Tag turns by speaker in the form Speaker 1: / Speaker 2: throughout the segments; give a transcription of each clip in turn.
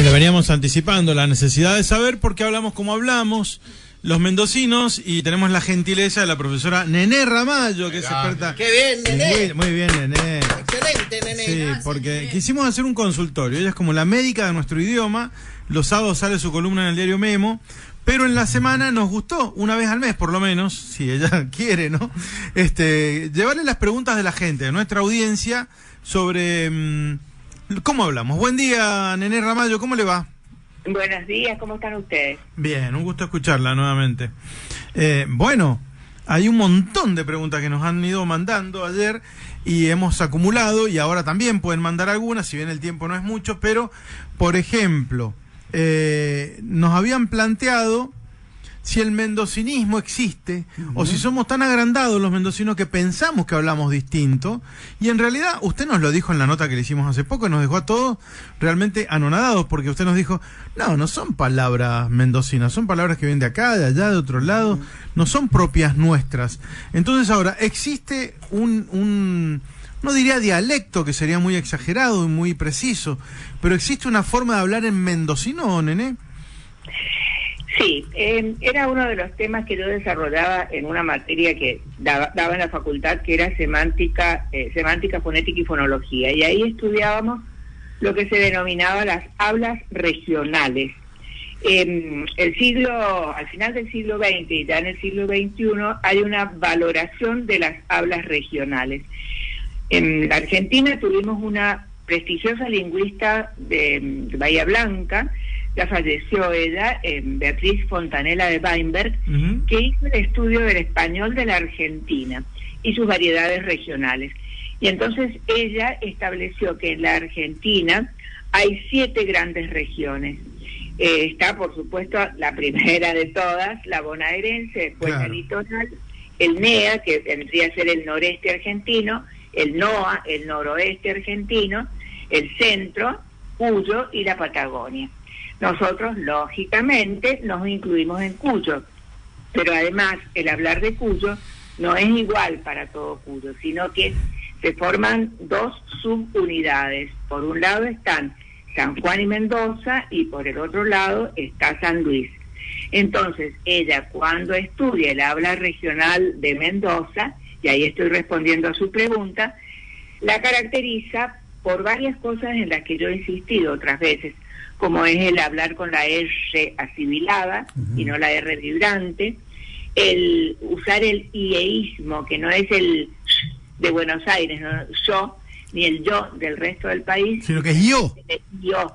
Speaker 1: lo veníamos anticipando, la necesidad de saber por qué hablamos como hablamos los mendocinos, y tenemos la gentileza de la profesora Nené Ramallo, que es experta.
Speaker 2: ¡Qué bien, Nené!
Speaker 1: Muy bien, Nené.
Speaker 2: Excelente, Nené.
Speaker 1: Sí, porque quisimos hacer un consultorio. Ella es como la médica de nuestro idioma. Los sábados sale su columna en el diario Memo, pero en la semana nos gustó, una vez al mes por lo menos, si ella quiere, ¿no? Llevarle las preguntas de la gente, de nuestra audiencia, sobre cómo hablamos. Buen día, Nené Ramallo, ¿cómo le va?
Speaker 3: Buenos días, ¿cómo están ustedes?
Speaker 1: Bien, un gusto escucharla nuevamente. Bueno, hay un montón de preguntas que nos han ido mandando ayer y hemos acumulado, y ahora también pueden mandar algunas, si bien el tiempo no es mucho, pero, por ejemplo, nos habían planteado si el mendocinismo existe, o si somos tan agrandados los mendocinos que pensamos que hablamos distinto, y en realidad usted nos lo dijo en la nota que le hicimos hace poco, nos dejó a todos realmente anonadados, porque usted nos dijo, no son palabras mendocinas, son palabras que vienen de acá, de allá, de otro lado, no son propias nuestras. Entonces ahora, existe no diría dialecto, que sería muy exagerado y muy preciso, pero existe una forma de hablar en mendocino, Nené.
Speaker 3: Sí, era uno de los temas que yo desarrollaba en una materia que daba en la facultad, que era semántica, fonética y fonología, y ahí estudiábamos lo que se denominaba las hablas regionales. Al final del siglo XX y ya en el siglo XXI hay una valoración de las hablas regionales. En la Argentina tuvimos una prestigiosa lingüista de Bahía Blanca, ya falleció ella, Beatriz Fontanella de Weinberg, que hizo el estudio del español de la Argentina y sus variedades regionales. Y entonces ella estableció que en la Argentina hay 7 grandes regiones. Está, por supuesto, la primera de todas, la bonaerense, después la litoral, el NEA, que vendría a ser el noreste argentino, el NOA, el noroeste argentino, el centro, Cuyo y la Patagonia. Nosotros, lógicamente, nos incluimos en Cuyo, pero además el hablar de Cuyo no es igual para todo Cuyo, sino que se forman 2 subunidades. Por un lado están San Juan y Mendoza, y por el otro lado está San Luis. Entonces, ella, cuando estudia el habla regional de Mendoza, y ahí estoy respondiendo a su pregunta, la caracteriza por varias cosas en las que yo he insistido otras veces, como es el hablar con la R asibilada y no la R vibrante, el usar el ieísmo, que no es el de Buenos Aires, no yo, ni el yo del resto del país,
Speaker 1: sino que es yo.
Speaker 3: Yo.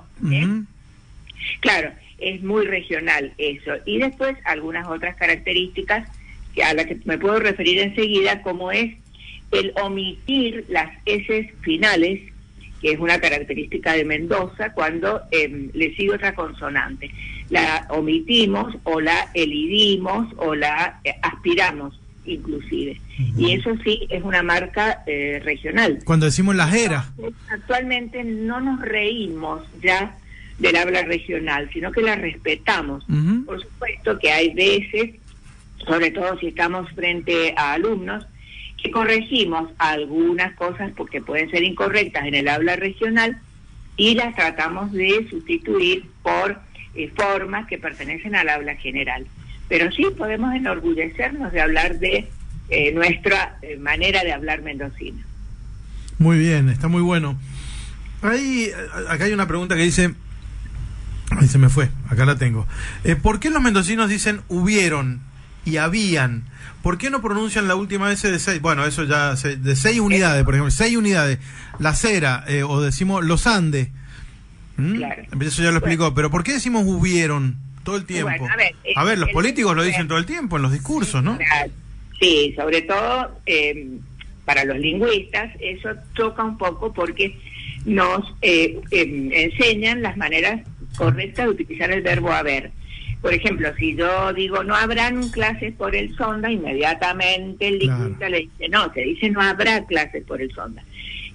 Speaker 3: Claro, es muy regional eso. Y después algunas otras características a las que me puedo referir enseguida, como es el omitir las S finales, que es una característica de Mendoza, cuando le sigue otra consonante. La omitimos, o la elidimos, o la aspiramos, inclusive. Y eso sí es una marca regional.
Speaker 1: Cuando decimos las eras.
Speaker 3: Actualmente no nos reímos ya del habla regional, sino que la respetamos. Por supuesto que hay veces, sobre todo si estamos frente a alumnos, que corregimos algunas cosas porque pueden ser incorrectas en el habla regional y las tratamos de sustituir por formas que pertenecen al habla general. Pero sí podemos enorgullecernos de hablar de nuestra manera de hablar mendocina.
Speaker 1: Muy bien, está muy bueno. Acá hay una pregunta que dice, ahí se me fue, acá la tengo. ¿Por qué los mendocinos dicen hubieron y habían? ¿Por qué no pronuncian la última S de 6? Bueno, eso ya, de 6 unidades, por ejemplo, 6 unidades, la cera, o decimos los Andes.
Speaker 3: Claro.
Speaker 1: Eso ya lo explicó, pero ¿por qué decimos hubieron todo el tiempo?
Speaker 3: Bueno,
Speaker 1: a ver, los políticos lo dicen todo el tiempo en los discursos, ¿no?
Speaker 3: Sí, sobre todo para los lingüistas eso choca un poco porque nos enseñan las maneras correctas de utilizar el verbo haber. Por ejemplo, si yo digo no habrán clases por el sonda, inmediatamente el lingüista le dice no, se dice no habrá clases por el sonda.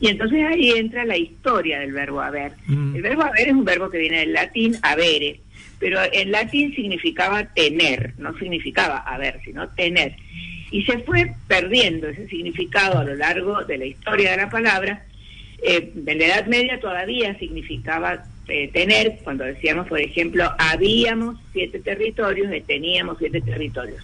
Speaker 3: Y entonces ahí entra la historia del verbo haber. El verbo haber es un verbo que viene del latín habere, pero en latín significaba tener, no significaba haber, sino tener. Y se fue perdiendo ese significado a lo largo de la historia de la palabra. En la Edad Media todavía significaba tener, cuando decíamos, por ejemplo, habíamos 7 territorios, teníamos 7 territorios.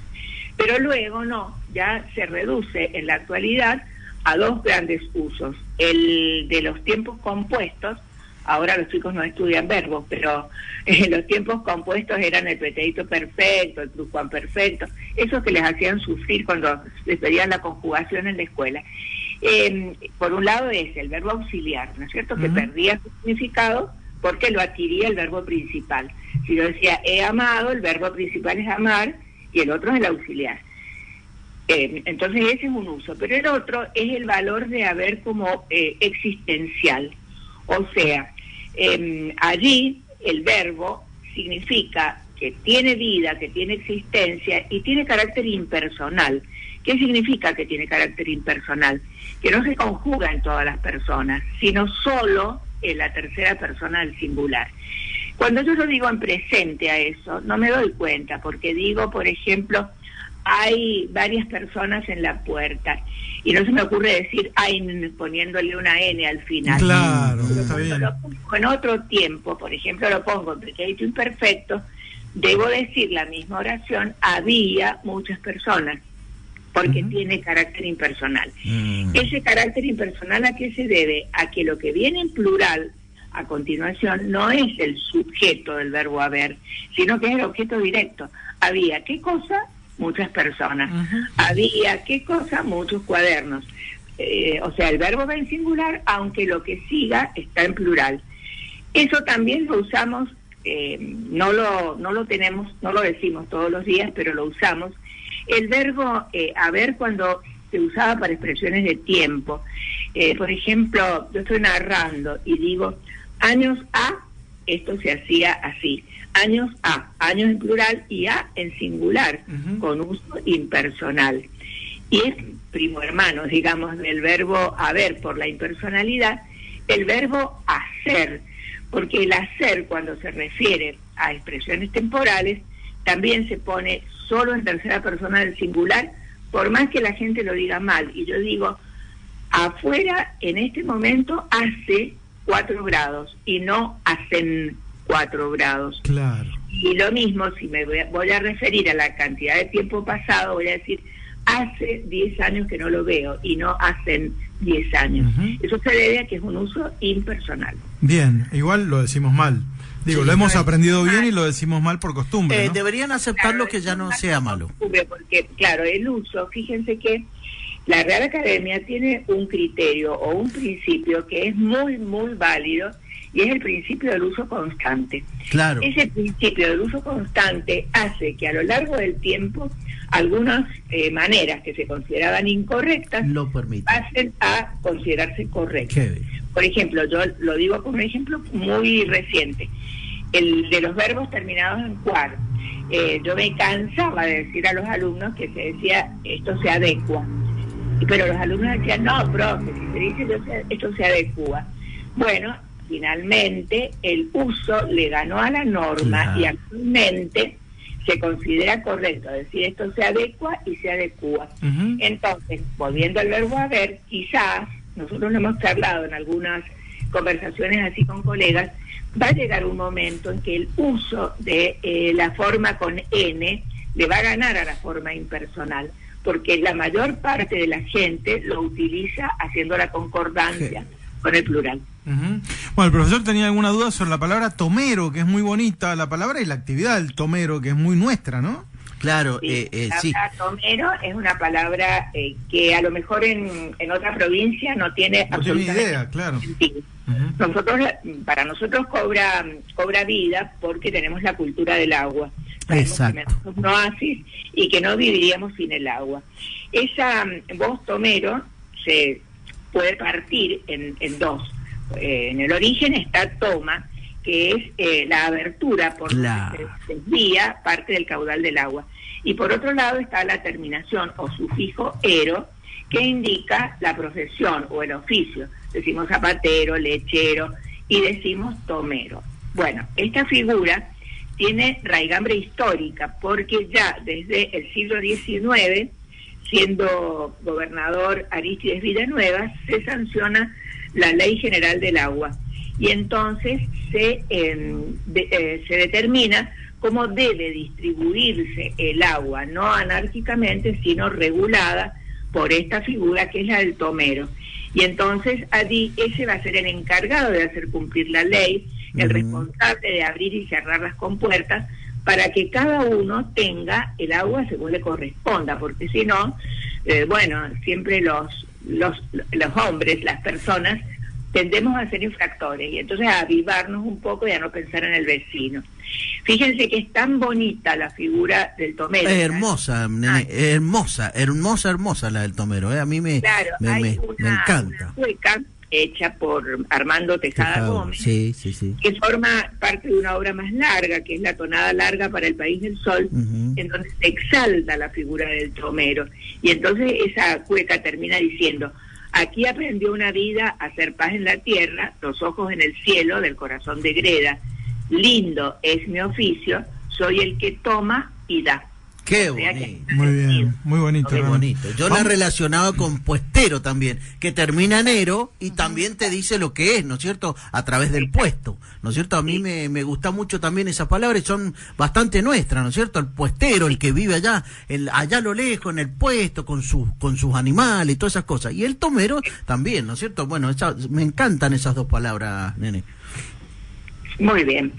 Speaker 3: Pero luego no, ya se reduce en la actualidad a 2 grandes usos. El de los tiempos compuestos, ahora los chicos no estudian verbos, pero los tiempos compuestos eran el pretérito perfecto, el pluscuamperfecto, esos que les hacían sufrir cuando les pedían la conjugación en la escuela. Por un lado es el verbo auxiliar, ¿no es cierto?, que perdía su significado porque lo adquiría el verbo principal. Si yo decía he amado, el verbo principal es amar y el otro es el auxiliar. Entonces ese es un uso, pero el otro es el valor de haber como existencial. O sea, allí el verbo significa que tiene vida, que tiene existencia y tiene carácter impersonal. ¿Qué significa que tiene carácter impersonal? Que no se conjuga en todas las personas, sino solo en la tercera persona del singular. Cuando yo lo digo en presente a eso, no me doy cuenta, porque digo, por ejemplo, hay varias personas en la puerta, y no se me ocurre decir hay poniéndole una N al final.
Speaker 1: Claro, está bien.
Speaker 3: Lo pongo en otro tiempo, por ejemplo, lo pongo en pretérito imperfecto, debo decir la misma oración, había muchas personas, porque tiene carácter impersonal. Ese carácter impersonal, ¿a qué se debe? A que lo que viene en plural a continuación no es el sujeto del verbo haber, sino que es el objeto directo. Había, ¿qué cosa? Muchas personas. Había, ¿qué cosa? Muchos cuadernos. O sea, el verbo va en singular, aunque lo que siga está en plural. Eso también lo usamos, no lo tenemos, no lo decimos todos los días, pero lo usamos. El verbo haber, cuando se usaba para expresiones de tiempo. Por ejemplo, yo estoy narrando y digo, años a, esto se hacía así. Años a, años en plural y a en singular, con uso impersonal. Y es primo hermano, digamos, del verbo haber por la impersonalidad, el verbo hacer, porque el hacer, cuando se refiere a expresiones temporales, también se pone solo en tercera persona del singular, por más que la gente lo diga mal. Y yo digo, afuera en este momento hace 4 grados y no hacen 4 grados.
Speaker 1: Claro.
Speaker 3: Y lo mismo, si me voy a referir a la cantidad de tiempo pasado, voy a decir, hace 10 años que no lo veo y no hacen 10 años. Eso se debe a que es un uso impersonal.
Speaker 1: Bien, igual lo decimos mal. Digo, lo hemos aprendido bien y lo decimos mal por costumbre, ¿no?
Speaker 4: Deberían aceptarlo, que ya no sea malo.
Speaker 3: Porque, claro, el uso, fíjense que la Real Academia tiene un criterio o un principio que es muy, muy válido, y es el principio del uso constante.
Speaker 4: Claro.
Speaker 3: Ese principio del uso constante hace que a lo largo del tiempo algunas maneras que se consideraban incorrectas
Speaker 4: lo permiten,
Speaker 3: pasen a considerarse correctas. Por ejemplo, yo lo digo como un ejemplo muy reciente, el de los verbos terminados en cuar. Yo me cansaba de decir a los alumnos que se decía esto se adecua, pero los alumnos decían no, profe, si se dice esto se adecua. Bueno, finalmente el uso le ganó a la norma y actualmente se considera correcto decir esto se adecua y se adecua. Entonces, volviendo al verbo haber, quizás, nosotros lo hemos charlado en algunas conversaciones así con colegas, va a llegar un momento en que el uso de la forma con N le va a ganar a la forma impersonal, porque la mayor parte de la gente lo utiliza haciendo la concordancia con el plural.
Speaker 1: Bueno, el profesor tenía alguna duda sobre la palabra tomero, que es muy bonita, la palabra y la actividad del tomero, que es muy nuestra, ¿no?
Speaker 4: Claro,
Speaker 3: sí. Tomero es una palabra que a lo mejor en otra provincia no tiene absolutamente
Speaker 1: idea, claro.
Speaker 3: sentido. Para nosotros cobra vida porque tenemos la cultura del agua.
Speaker 4: Exacto.
Speaker 3: Tenemos un oasis y que no viviríamos sin el agua. Esa voz tomero se puede partir en dos. En el origen está toma, que es la abertura por la que se desvía parte del caudal del agua. Y por otro lado está la terminación o sufijo ero, que indica la profesión o el oficio. Decimos zapatero, lechero y decimos tomero. Bueno, esta figura tiene raigambre histórica porque ya desde el siglo XIX, siendo gobernador Arístides Villanueva, se sanciona la Ley General del Agua. y entonces se determina cómo debe distribuirse el agua, no anárquicamente, sino regulada por esta figura que es la del tomero. Y entonces allí ese va a ser el encargado de hacer cumplir la ley, el responsable de abrir y cerrar las compuertas, para que cada uno tenga el agua según le corresponda, porque si no, siempre los hombres, las personas, tendemos a ser infractores y entonces a avivarnos un poco y a no pensar en el vecino. Fíjense que es tan bonita la figura del tomero.
Speaker 4: Es hermosa, nene, hermosa la del tomero, a mí me encanta.
Speaker 3: Una cueca hecha por Armando Tejada Gómez,
Speaker 4: sí.
Speaker 3: que forma parte de una obra más larga, que es La tonada larga para el país del sol, en donde se exalta la figura del tomero. Y entonces esa cueca termina diciendo: aquí aprendió una vida a hacer paz en la tierra, los ojos en el cielo del corazón de greda. Lindo es mi oficio, soy el que toma y da.
Speaker 4: Qué bonito.
Speaker 1: Muy bien, muy bonito.
Speaker 4: Qué bonito. Yo la relacionaba con puestero también, que termina enero y también te dice lo que es, ¿no es cierto? A través del puesto, ¿no es cierto? A mí me gusta mucho también esas palabras, son bastante nuestras, ¿no es cierto? El puestero, el que vive allá a lo lejos, en el puesto, con sus animales y todas esas cosas. Y el tomero también, ¿no es cierto? Bueno, me encantan esas dos palabras, nene.
Speaker 3: Muy bien.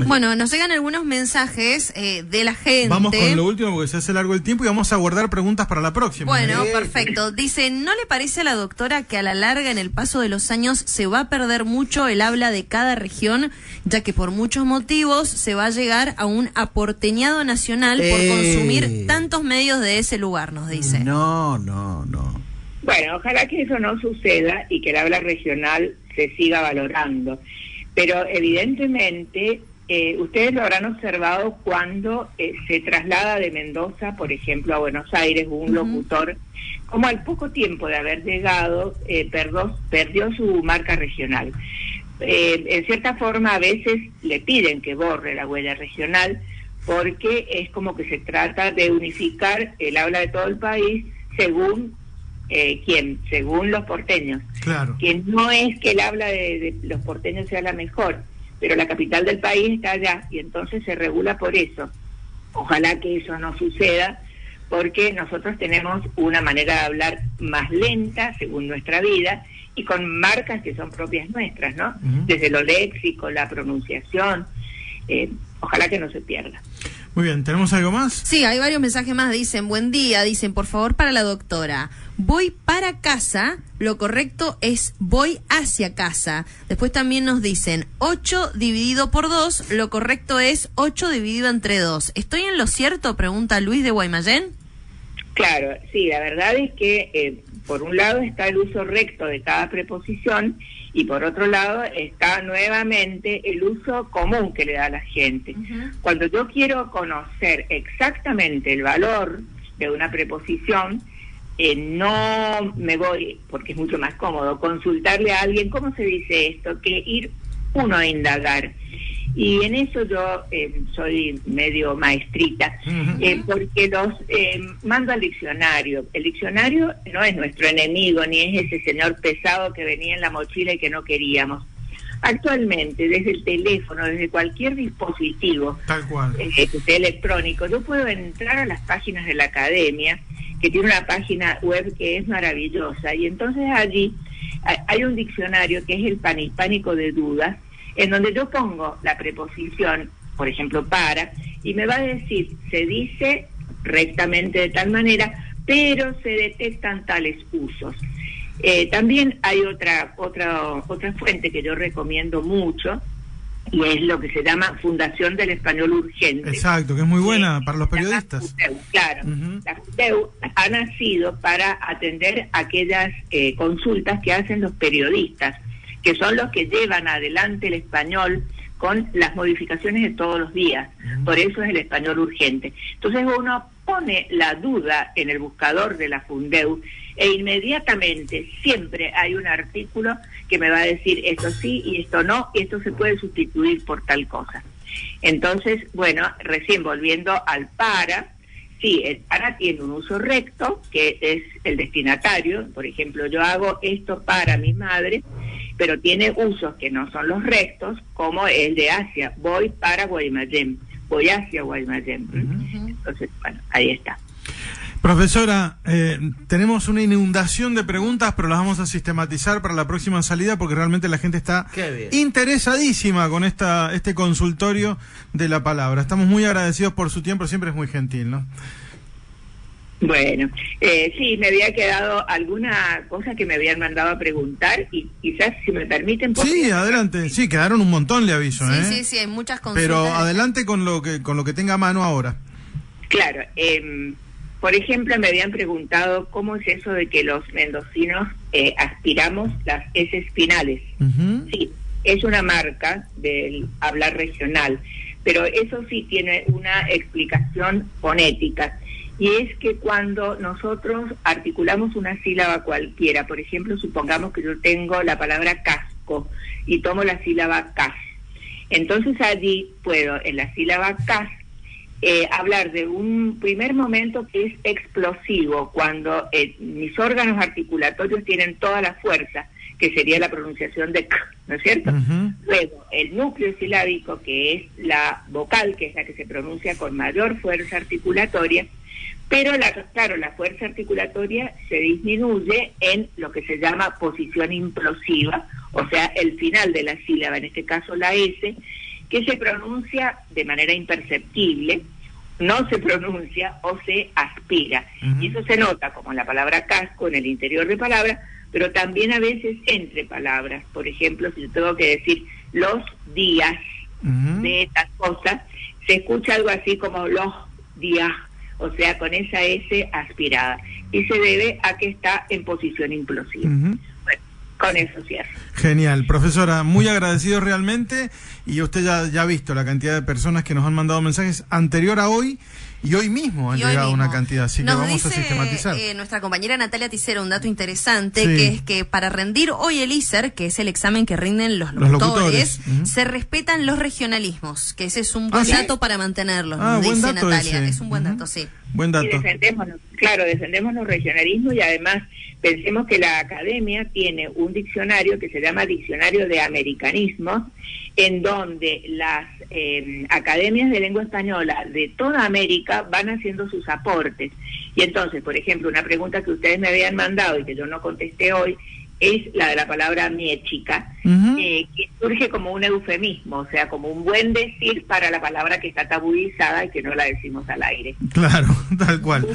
Speaker 5: Bueno, nos llegan algunos mensajes de la gente.
Speaker 1: Vamos con lo último porque se hace largo el tiempo y vamos a guardar preguntas para la próxima.
Speaker 5: Bueno, perfecto. Dice, ¿no le parece a la doctora que a la larga, en el paso de los años, se va a perder mucho el habla de cada región, ya que por muchos motivos se va a llegar a un aporteñado nacional por consumir tantos medios de ese lugar, nos dice?
Speaker 4: No.
Speaker 3: Bueno, ojalá que eso no suceda y que el habla regional se siga valorando. Pero evidentemente, ustedes lo habrán observado cuando se traslada de Mendoza, por ejemplo, a Buenos Aires, un locutor, como al poco tiempo de haber llegado, perdió su marca regional. En cierta forma, a veces le piden que borre la huella regional, porque es como que se trata de unificar el habla de todo el país según según los porteños.
Speaker 1: Claro.
Speaker 3: Que no es que el habla de los porteños sea la mejor, pero la capital del país está allá y entonces se regula por eso. Ojalá que eso no suceda, porque nosotros tenemos una manera de hablar más lenta según nuestra vida y con marcas que son propias nuestras, ¿no? Desde lo léxico, la pronunciación, ojalá que no se pierda.
Speaker 1: Muy bien, ¿tenemos algo más?
Speaker 5: Sí, hay varios mensajes más. Dicen, buen día, dicen, por favor, para la doctora, voy para casa, lo correcto es voy hacia casa. Después también nos dicen, 8 dividido por 2, lo correcto es 8 dividido entre 2. ¿Estoy en lo cierto?, pregunta Luis de Guaymallén.
Speaker 3: Claro, sí, la verdad es que por un lado está el uso recto de cada preposición y por otro lado está nuevamente el uso común que le da a la gente. Cuando yo quiero conocer exactamente el valor de una preposición, no me voy, porque es mucho más cómodo, consultarle a alguien cómo se dice esto, que ir uno a indagar. Y en eso yo soy medio maestrita, porque los mando al diccionario. El diccionario no es nuestro enemigo, ni es ese señor pesado que venía en la mochila y que no queríamos. Actualmente, desde el teléfono, desde cualquier dispositivo
Speaker 1: tal cual,
Speaker 3: electrónico, yo puedo entrar a las páginas de la academia, que tiene una página web que es maravillosa, y entonces allí hay un diccionario que es el Panhispánico de Dudas, en donde yo pongo la preposición, por ejemplo, para, y me va a decir, se dice rectamente de tal manera, pero se detectan tales usos. También hay otra fuente que yo recomiendo mucho, y es lo que se llama Fundación del Español Urgente.
Speaker 1: Exacto, que es muy buena para los periodistas.
Speaker 3: Claro, la FUDEU ha nacido para atender aquellas consultas que hacen los periodistas, que son los que llevan adelante el español con las modificaciones de todos los días. Por eso es el español urgente. Entonces uno pone la duda en el buscador de la FUNDEU e inmediatamente siempre hay un artículo que me va a decir esto sí y esto no, y esto se puede sustituir por tal cosa. Entonces, bueno, recién volviendo al para, sí, el para tiene un uso recto, que es el destinatario. Por ejemplo, yo hago esto para mi madre, pero tiene usos que no son los rectos, como el de hacia, voy para Guaymallén, voy hacia Guaymallén. Entonces, bueno, ahí está.
Speaker 1: Profesora, tenemos una inundación de preguntas, pero las vamos a sistematizar para la próxima salida porque realmente la gente está interesadísima con este consultorio de la palabra. Estamos muy agradecidos por su tiempo, siempre es muy gentil, ¿no?
Speaker 3: Bueno, sí, me había quedado alguna cosa que me habían mandado a preguntar y quizás, si me permiten...
Speaker 1: Sí, adelante. Sí, quedaron un montón, le aviso.
Speaker 5: Sí, hay muchas consultas.
Speaker 1: Pero adelante con lo que tenga a mano ahora.
Speaker 3: Claro, por ejemplo, me habían preguntado cómo es eso de que los mendocinos aspiramos las S finales. Sí, es una marca del hablar regional, pero eso sí tiene una explicación fonética, y es que cuando nosotros articulamos una sílaba cualquiera, por ejemplo, supongamos que yo tengo la palabra casco y tomo la sílaba cas, entonces allí puedo, en la sílaba cas, hablar de un primer momento que es explosivo, cuando mis órganos articulatorios tienen toda la fuerza, que sería la pronunciación de k, ¿no es cierto? Luego, el núcleo silábico, que es la vocal, que es la que se pronuncia con mayor fuerza articulatoria, pero claro, la fuerza articulatoria se disminuye en lo que se llama posición implosiva, o sea, el final de la sílaba, en este caso la S, que se pronuncia de manera imperceptible, no se pronuncia o se aspira. Y eso se nota como en la palabra casco, en el interior de palabras, pero también a veces entre palabras. Por ejemplo, si yo tengo que decir los días de tal cosa, se escucha algo así como los días, o sea, con esa S aspirada. Y se debe a que está en posición implosiva. Bueno, con eso cierro.
Speaker 1: Genial, profesora, muy agradecido realmente, y usted ya ha visto la cantidad de personas que nos han mandado mensajes anterior a hoy, y hoy mismo han llegado una cantidad, así que vamos a sistematizar.
Speaker 5: Nuestra compañera Natalia Ticero un dato interesante, que es que para rendir hoy el ISER, que es el examen que rinden los locutores, se respetan los regionalismos, que ese es un buen dato para mantenerlos, dice Natalia. Es un buen dato, sí.
Speaker 1: Buen dato.
Speaker 3: Y defendemos los regionalismos, y además pensemos que la academia tiene un diccionario que se llama Diccionario de Americanismos, en donde las academias de lengua española de toda América van haciendo sus aportes. Y entonces, por ejemplo, una pregunta que ustedes me habían mandado y que yo no contesté hoy es la de la palabra miechica, que surge como un eufemismo, o sea, como un buen decir para la palabra que está tabuizada y que no la decimos al aire.
Speaker 1: Claro, tal cual.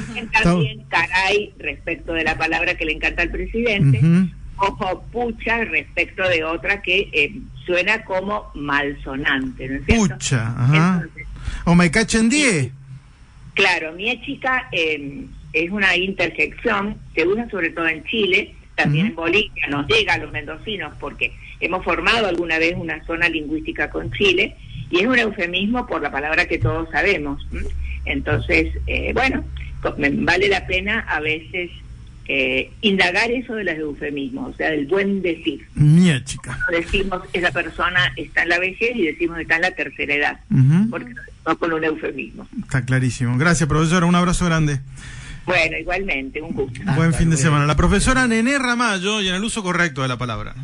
Speaker 3: También caray respecto de la palabra que le encanta al presidente, ojo pucha respecto de otra que suena como malsonante, ¿no es cierto?
Speaker 1: Pucha, Entonces, o me cachen 10.
Speaker 3: Claro, miechica es una interjección, se usa sobre todo en Chile, también en Bolivia, nos llega a los mendocinos porque hemos formado alguna vez una zona lingüística con Chile, y es un eufemismo por la palabra que todos sabemos. Entonces, bueno, vale la pena a veces indagar eso de los eufemismos, o sea, del buen decir.
Speaker 1: Miechica.
Speaker 3: Decimos, esa persona está en la vejez, y decimos está en la tercera edad, porque no con un eufemismo.
Speaker 1: Está clarísimo. Gracias, profesora, un abrazo grande.
Speaker 3: Bueno, igualmente, un gusto.
Speaker 1: Buen fin de semana. La profesora Nené Ramallo, y en el uso correcto de la palabra.